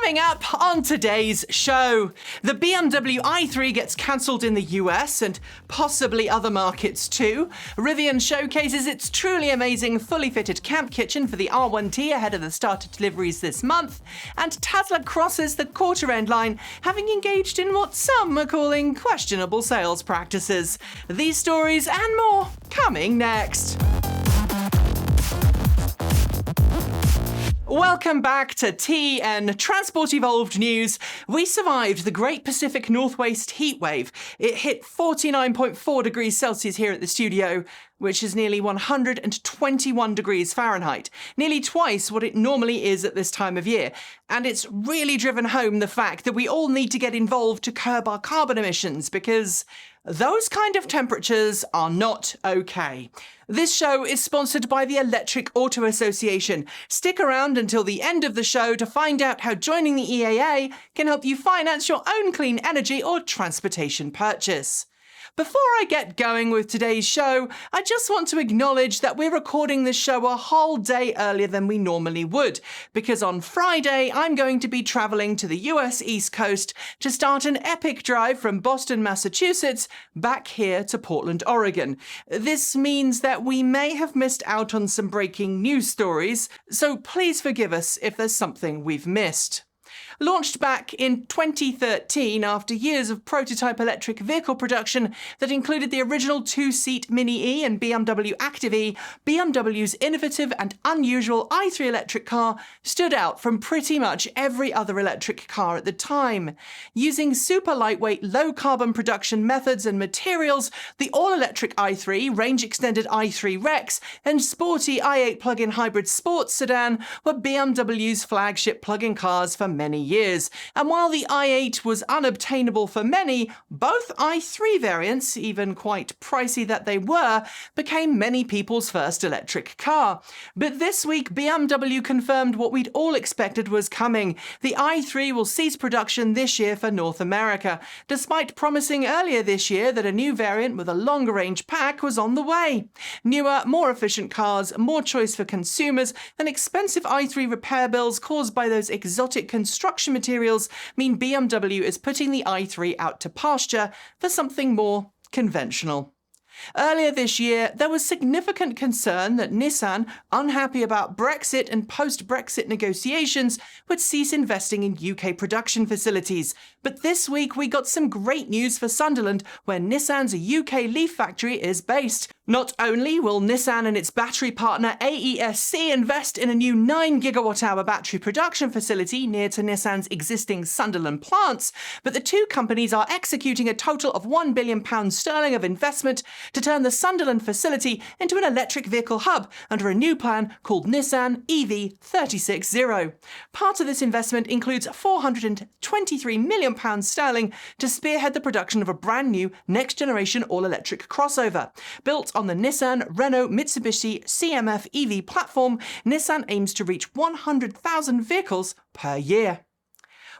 Coming up on today's show, the BMW i3 gets cancelled in the US and possibly other markets too. Rivian showcases its truly amazing fully fitted camp kitchen for the R1T ahead of the start of deliveries this month. And Tesla crosses the quarter-end line, having engaged in what some are calling questionable sales practices. These stories and more coming next. Welcome back to TN Transport Evolved News. We survived the Great Pacific Northwest heatwave. It hit 49.4 degrees Celsius here at the studio, which is nearly 121 degrees Fahrenheit, nearly twice what it normally is at this time of year. And it's really driven home the fact that we all need to get involved to curb our carbon emissions, because those kind of temperatures are not okay. This show is sponsored by the Electric Auto Association. Stick around until the end of the show to find out how joining the EAA can help you finance your own clean energy or transportation purchase. Before I get going with today's show, I just want to acknowledge that we're recording this show a whole day earlier than we normally would, because on Friday I'm going to be travelling to the US East Coast to start an epic drive from Boston, Massachusetts, back here to Portland, Oregon. This means that we may have missed out on some breaking news stories, so please forgive us if there's something we've missed. Launched back in 2013 after years of prototype electric vehicle production that included the original two-seat Mini E and BMW Active E, BMW's innovative and unusual i3 electric car stood out from pretty much every other electric car at the time. Using super lightweight, low-carbon production methods and materials, the all-electric i3, range-extended i3 Rex, and sporty i8 plug-in hybrid sports sedan were BMW's flagship plug-in cars for many years. And while the i8 was unobtainable for many, both i3 variants, even quite pricey that they were, became many people's first electric car. But this week, BMW confirmed what we'd all expected was coming. The i3 will cease production this year for North America, despite promising earlier this year that a new variant with a longer range pack was on the way. Newer, more efficient cars, more choice for consumers, and expensive i3 repair bills caused by those exotic construction materials mean BMW is putting the i3 out to pasture for something more conventional. Earlier this year, there was significant concern that Nissan, unhappy about Brexit and post-Brexit negotiations, would cease investing in UK production facilities. But this week we got some great news for Sunderland, where Nissan's UK Leaf factory is based. Not only will Nissan and its battery partner AESC invest in a new 9 gigawatt-hour battery production facility near to Nissan's existing Sunderland plants, but the two companies are executing a total of £1 billion of investment to turn the Sunderland facility into an electric vehicle hub under a new plan called Nissan EV600. Part of this investment includes £423 million to spearhead the production of a brand new next-generation all-electric crossover. Built on the Nissan Renault Mitsubishi CMF EV platform, Nissan aims to reach 100,000 vehicles per year.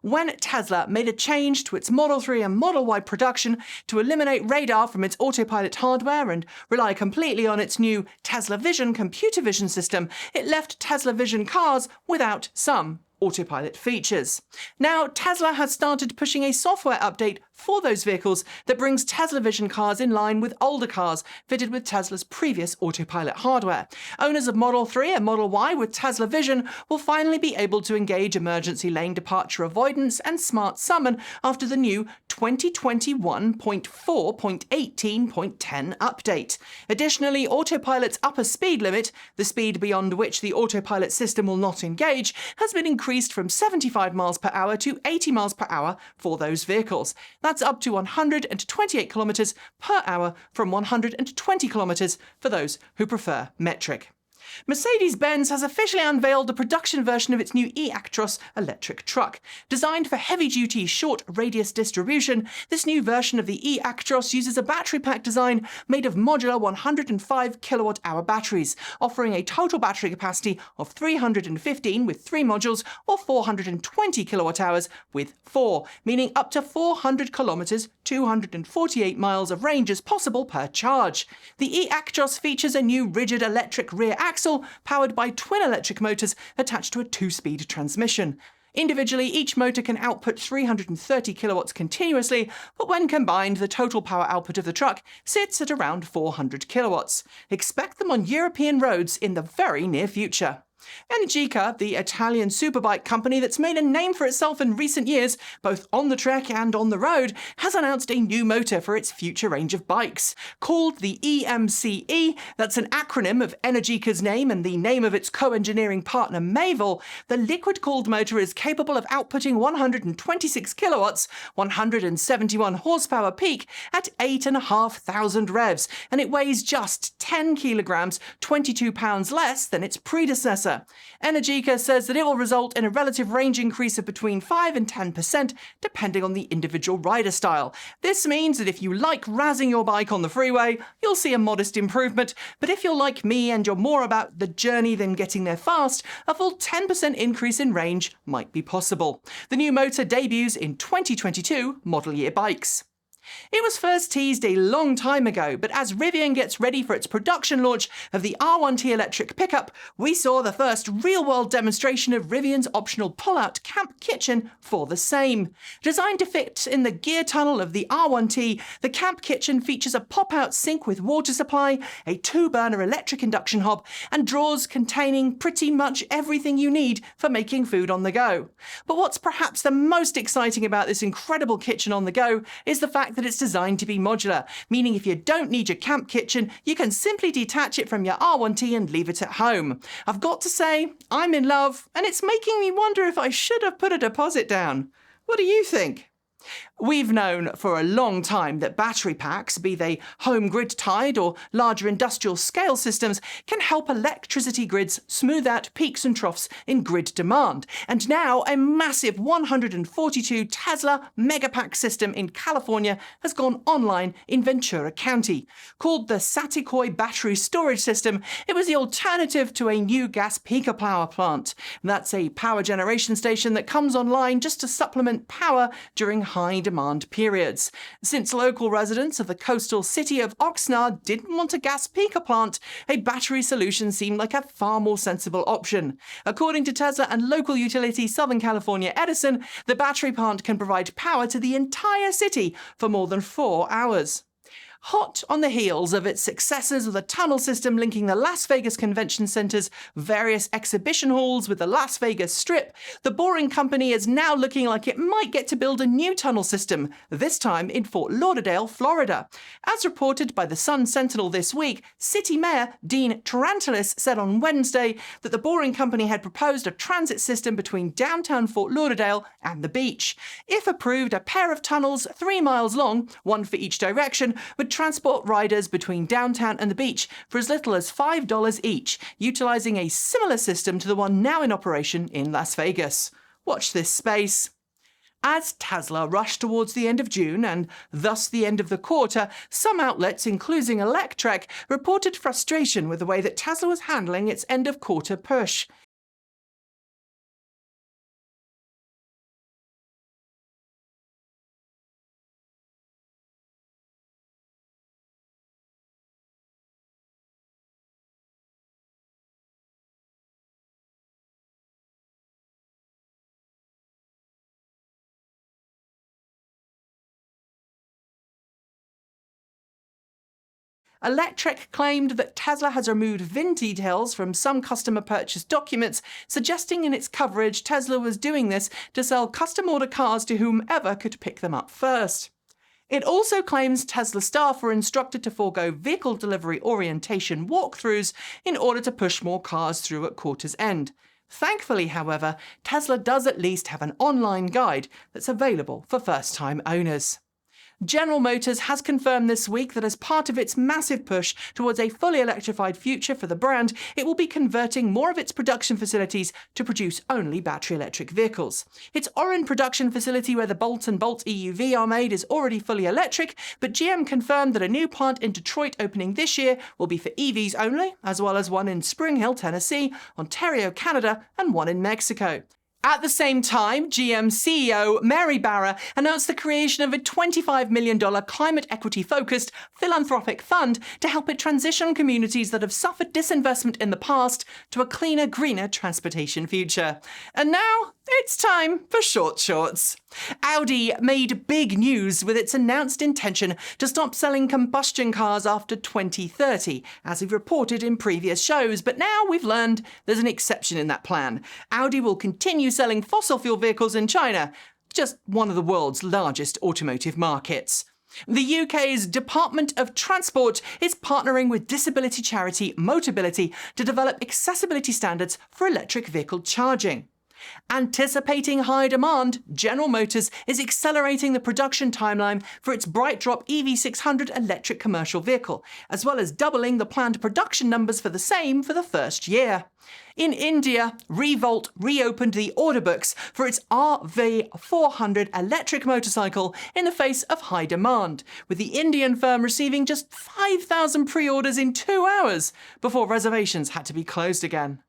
When Tesla made a change to its Model 3 and Model Y production to eliminate radar from its Autopilot hardware and rely completely on its new Tesla Vision computer vision system, it left Tesla Vision cars without some Autopilot features. Now, Tesla has started pushing a software update for those vehicles that brings Tesla Vision cars in line with older cars fitted with Tesla's previous Autopilot hardware. Owners of Model 3 and Model Y with Tesla Vision will finally be able to engage emergency lane departure avoidance and smart summon after the new 2021.4.18.10 update. Additionally, Autopilot's upper speed limit, the speed beyond which the Autopilot system will not engage, has been increased from 75 miles per hour to 80 miles per hour for those vehicles. That's up to 128 kilometers per hour from 120 kilometers for those who prefer metric. Mercedes-Benz has officially unveiled the production version of its new eActros electric truck. Designed for heavy-duty, short-radius distribution, this new version of the eActros uses a battery pack design made of modular 105 kilowatt-hour batteries, offering a total battery capacity of 315 with 3 modules or 420 kilowatt-hours with 4, meaning up to 400 kilometers, 248 miles of range is possible per charge. The eActros features a new rigid electric rear axle powered by twin electric motors attached to a 2-speed transmission. Individually, each motor can output 330 kilowatts continuously, but when combined, the total power output of the truck sits at around 400 kilowatts. Expect them on European roads in the very near future. Energica, the Italian superbike company that's made a name for itself in recent years, both on the trek and on the road, has announced a new motor for its future range of bikes. Called the EMCE, that's an acronym of Energica's name and the name of its co-engineering partner Mayville, the liquid-cooled motor is capable of outputting 126 kilowatts, 171 horsepower peak at 8,500 revs, and it weighs just 10 kilograms, 22 pounds less than its predecessor. Energica says that it will result in a relative range increase of between 5 and 10%, depending on the individual rider style. This means that if you like razzing your bike on the freeway, you'll see a modest improvement, but if you're like me and you're more about the journey than getting there fast, a full 10% increase in range might be possible. The new motor debuts in 2022 model year bikes. It was first teased a long time ago, but as Rivian gets ready for its production launch of the R1T electric pickup, we saw the first real-world demonstration of Rivian's optional pull-out camp kitchen for the same. Designed to fit in the gear tunnel of the R1T, the camp kitchen features a pop-out sink with water supply, a 2-burner electric induction hob, and drawers containing pretty much everything you need for making food on the go. But what's perhaps the most exciting about this incredible kitchen on the go is the fact that it's designed to be modular, meaning if you don't need your camp kitchen, you can simply detach it from your R1T and leave it at home. I've got to say, I'm in love, and it's making me wonder if I should have put a deposit down. What do you think? We've known for a long time that battery packs, be they home grid-tied or larger industrial scale systems, can help electricity grids smooth out peaks and troughs in grid demand. And now a massive 142 Tesla Megapack system in California has gone online in Ventura County. Called the Satikoi Battery Storage System, it was the alternative to a new gas peaker power plant. That's a power generation station that comes online just to supplement power during high-demand periods. Since local residents of the coastal city of Oxnard didn't want a gas peaker plant, a battery solution seemed like a far more sensible option. According to Tesla and local utility Southern California Edison, the battery plant can provide power to the entire city for more than 4 hours. Hot on the heels of its successes with a tunnel system linking the Las Vegas Convention Center's various exhibition halls with the Las Vegas Strip, the Boring Company is now looking like it might get to build a new tunnel system, this time in Fort Lauderdale, Florida. As reported by the Sun Sentinel this week, City Mayor Dean Tarantulas said on Wednesday that the Boring Company had proposed a transit system between downtown Fort Lauderdale and the beach. If approved, a pair of tunnels 3 miles long, one for each direction, would transport riders between downtown and the beach for as little as $5 each, utilising a similar system to the one now in operation in Las Vegas. Watch this space. As Tesla rushed towards the end of June, and thus the end of the quarter, some outlets, including Electric, reported frustration with the way that Tesla was handling its end-of-quarter push. Electric claimed that Tesla has removed VIN details from some customer purchase documents, suggesting in its coverage Tesla was doing this to sell custom order cars to whomever could pick them up first. It also claims Tesla staff were instructed to forego vehicle delivery orientation walkthroughs in order to push more cars through at quarter's end. Thankfully, however, Tesla does at least have an online guide that's available for first-time owners. General Motors has confirmed this week that as part of its massive push towards a fully electrified future for the brand, it will be converting more of its production facilities to produce only battery electric vehicles. Its Orin production facility where the Bolt and Bolt EUV are made is already fully electric, but GM confirmed that a new plant in Detroit opening this year will be for EVs only, as well as one in Spring Hill, Tennessee, Ontario, Canada, and one in Mexico. At the same time, GM CEO Mary Barra announced the creation of a $25 million climate equity-focused philanthropic fund to help it transition communities that have suffered disinvestment in the past to a cleaner, greener transportation future. And now, it's time for short shorts. Audi made big news with its announced intention to stop selling combustion cars after 2030, as we've reported in previous shows, but now we've learned there's an exception in that plan. Audi will continue selling fossil fuel vehicles in China, just one of the world's largest automotive markets. The UK's Department of Transport is partnering with disability charity Motability to develop accessibility standards for electric vehicle charging. Anticipating high demand, General Motors is accelerating the production timeline for its BrightDrop EV600 electric commercial vehicle, as well as doubling the planned production numbers for the same for the first year. In India, ReVolt reopened the order books for its RV400 electric motorcycle in the face of high demand, with the Indian firm receiving just 5,000 pre-orders in 2 hours before reservations had to be closed again.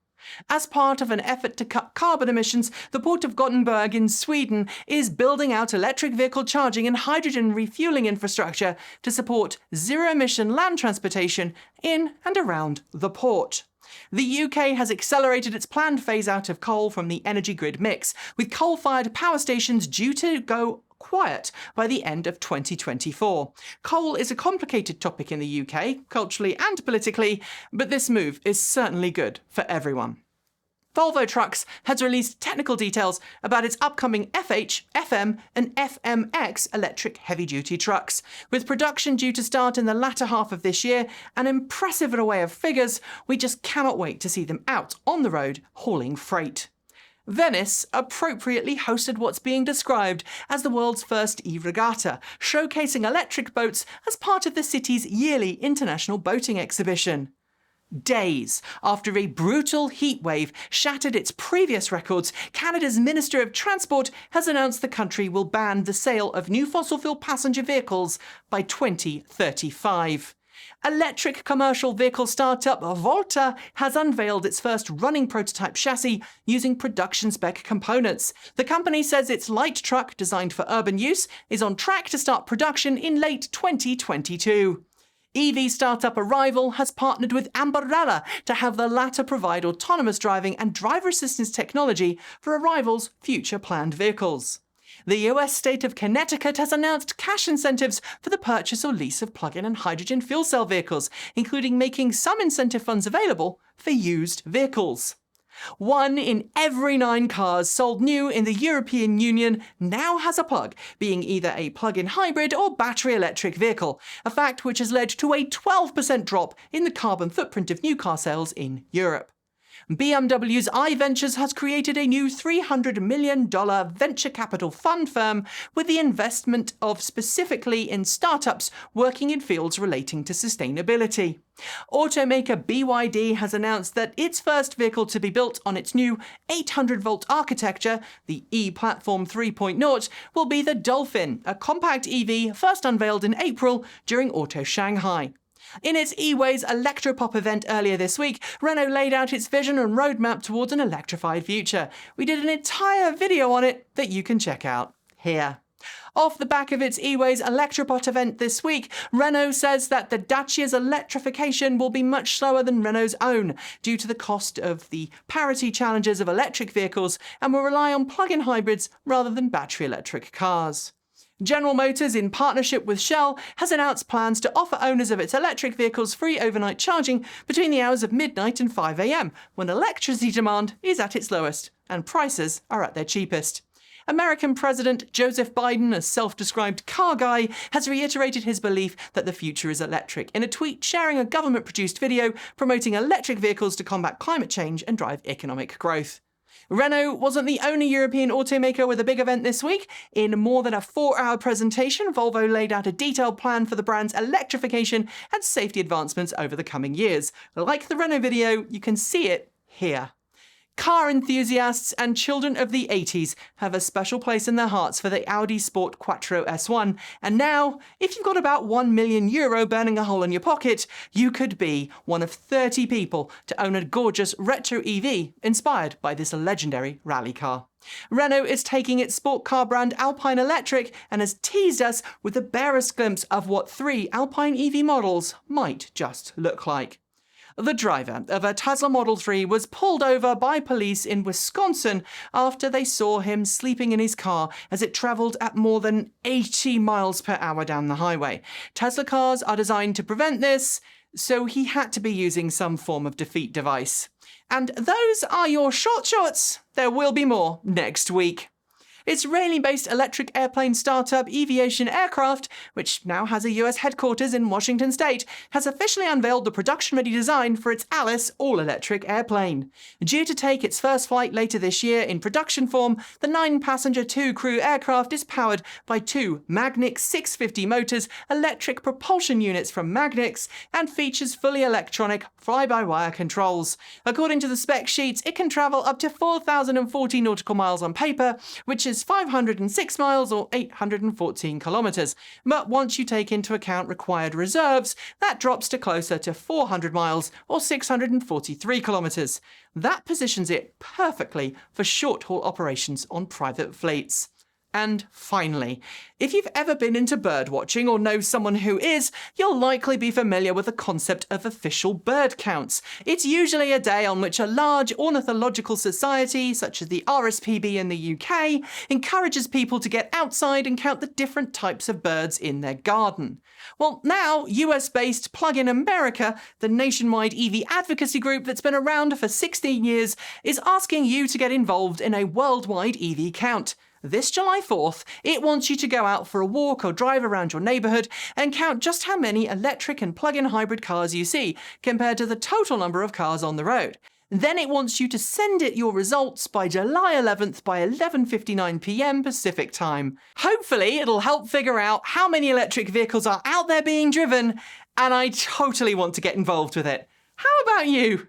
As part of an effort to cut carbon emissions, the port of Gothenburg in Sweden is building out electric vehicle charging and hydrogen refueling infrastructure to support zero-emission land transportation in and around the port. The UK has accelerated its planned phase-out of coal from the energy grid mix, with coal-fired power stations due to go quiet by the end of 2024. Coal is a complicated topic in the UK, culturally and politically, but this move is certainly good for everyone. Volvo Trucks has released technical details about its upcoming FH, FM and FMX electric heavy-duty trucks. With production due to start in the latter half of this year, an impressive array of figures, we just cannot wait to see them out on the road hauling freight. Venice appropriately hosted what's being described as the world's first e-regatta, showcasing electric boats as part of the city's yearly international boating exhibition. Days after a brutal heatwave shattered its previous records, Canada's Minister of Transport has announced the country will ban the sale of new fossil fuel passenger vehicles by 2035. Electric commercial vehicle startup Volta has unveiled its first running prototype chassis using production spec components. The company says its light truck, designed for urban use, is on track to start production in late 2022. EV startup Arrival has partnered with Ambarella to have the latter provide autonomous driving and driver assistance technology for Arrival's future planned vehicles. The US state of Connecticut has announced cash incentives for the purchase or lease of plug-in and hydrogen fuel cell vehicles, including making some incentive funds available for used vehicles. 1 in every 9 cars sold new in the European Union now has a plug, being either a plug-in hybrid or battery electric vehicle, a fact which has led to a 12% drop in the carbon footprint of new car sales in Europe. BMW's iVentures has created a new $300 million venture capital fund firm with the investment of specifically in startups working in fields relating to sustainability. Automaker BYD has announced that its first vehicle to be built on its new 800-volt architecture, the e-Platform 3.0, will be the Dolphin, a compact EV first unveiled in April during Auto Shanghai. In its eWays Electropop event earlier this week, Renault laid out its vision and roadmap towards an electrified future. We did an entire video on it that you can check out here. Off the back of its eWays Electropop event this week, Renault says that the Dacia's electrification will be much slower than Renault's own, due to the cost of the parity challenges of electric vehicles, and will rely on plug-in hybrids rather than battery electric cars. General Motors, in partnership with Shell, has announced plans to offer owners of its electric vehicles free overnight charging between the hours of midnight and 5 a.m, when electricity demand is at its lowest and prices are at their cheapest. American President Joseph Biden, a self-described car guy, has reiterated his belief that the future is electric in a tweet sharing a government-produced video promoting electric vehicles to combat climate change and drive economic growth. Renault wasn't the only European automaker with a big event this week. In more than a 4-hour presentation, Volvo laid out a detailed plan for the brand's electrification and safety advancements over the coming years. Like the Renault video, you can see it here. Car enthusiasts and children of the 80s have a special place in their hearts for the Audi Sport Quattro S1, and now, if you've got about €1 million burning a hole in your pocket, you could be one of 30 people to own a gorgeous retro EV inspired by this legendary rally car. Renault is taking its sport car brand Alpine Electric and has teased us with the barest glimpse of what 3 Alpine EV models might just look like. The driver of a Tesla Model 3 was pulled over by police in Wisconsin after they saw him sleeping in his car as it travelled at more than 80 miles per hour down the highway. Tesla cars are designed to prevent this, so he had to be using some form of defeat device. And those are your shorts. There will be more next week. Israeli-based electric airplane startup Eviation Aircraft, which now has a US headquarters in Washington state, has officially unveiled the production-ready design for its Alice all-electric airplane. Due to take its first flight later this year in production form, the 9-passenger 2-crew aircraft is powered by two Magnix 650 motors, electric propulsion units from Magnix, and features fully electronic fly-by-wire controls. According to the spec sheets, it can travel up to 4,040 nautical miles on paper, which is 506 miles or 814 kilometers. But once you take into account required reserves, that drops to closer to 400 miles or 643 kilometers. That positions it perfectly for short-haul operations on private fleets. And finally, if you've ever been into bird watching or know someone who is, you'll likely be familiar with the concept of official bird counts. It's usually a day on which a large ornithological society, such as the RSPB in the UK, encourages people to get outside and count the different types of birds in their garden. Well, now, US-based Plug-in America, the nationwide EV advocacy group that's been around for 16 years, is asking you to get involved in a worldwide EV count. This July 4th, it wants you to go out for a walk or drive around your neighbourhood and count just how many electric and plug-in hybrid cars you see, compared to the total number of cars on the road. Then it wants you to send it your results by July 11th by 11:59 p.m. Pacific time. Hopefully, it'll help figure out how many electric vehicles are out there being driven, and I totally want to get involved with it. How about you?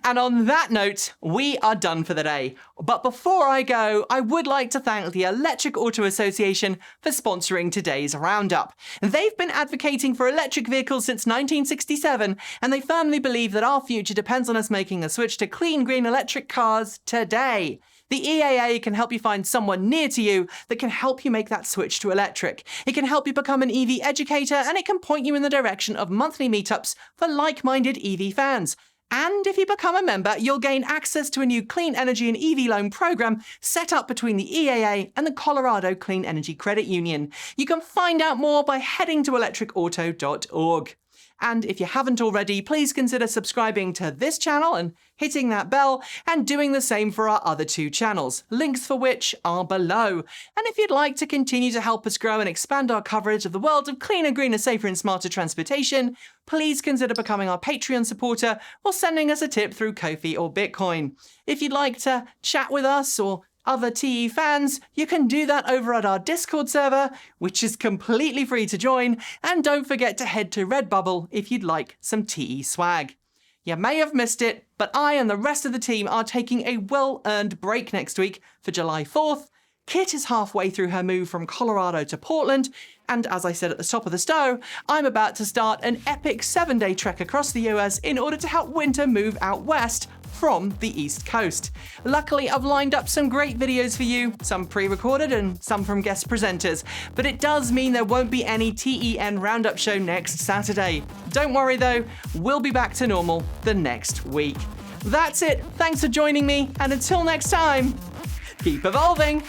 And on that note, we are done for the day. But before I go, I would like to thank the Electric Auto Association for sponsoring today's roundup. They've been advocating for electric vehicles since 1967, and they firmly believe that our future depends on us making a switch to clean green electric cars today. The EAA can help you find someone near to you that can help you make that switch to electric. It can help you become an EV educator, and it can point you in the direction of monthly meetups for like-minded EV fans. And if you become a member, you'll gain access to a new clean energy and EV loan program set up between the EAA and the Colorado Clean Energy Credit Union. You can find out more by heading to electricauto.org. And if you haven't already, please consider subscribing to this channel and hitting that bell, and doing the same for our other two channels, links for which are below. And if you'd like to continue to help us grow and expand our coverage of the world of cleaner, greener, safer and smarter transportation, please consider becoming our Patreon supporter or sending us a tip through Ko-fi or Bitcoin. If you'd like to chat with us or other TE fans, you can do that over at our Discord server, which is completely free to join, and don't forget to head to Redbubble if you'd like some TE swag. You may have missed it, but I and the rest of the team are taking a well-earned break next week for July 4th. Kit is halfway through her move from Colorado to Portland, and as I said at the top of the stow, I'm about to start an epic 7-day trek across the US in order to help Winter move out west from the East Coast. Luckily, I've lined up some great videos for you, some pre-recorded and some from guest presenters, but it does mean there won't be any TEN Roundup show next Saturday. Don't worry though, we'll be back to normal the next week. That's it, thanks for joining me, and until next time, keep evolving!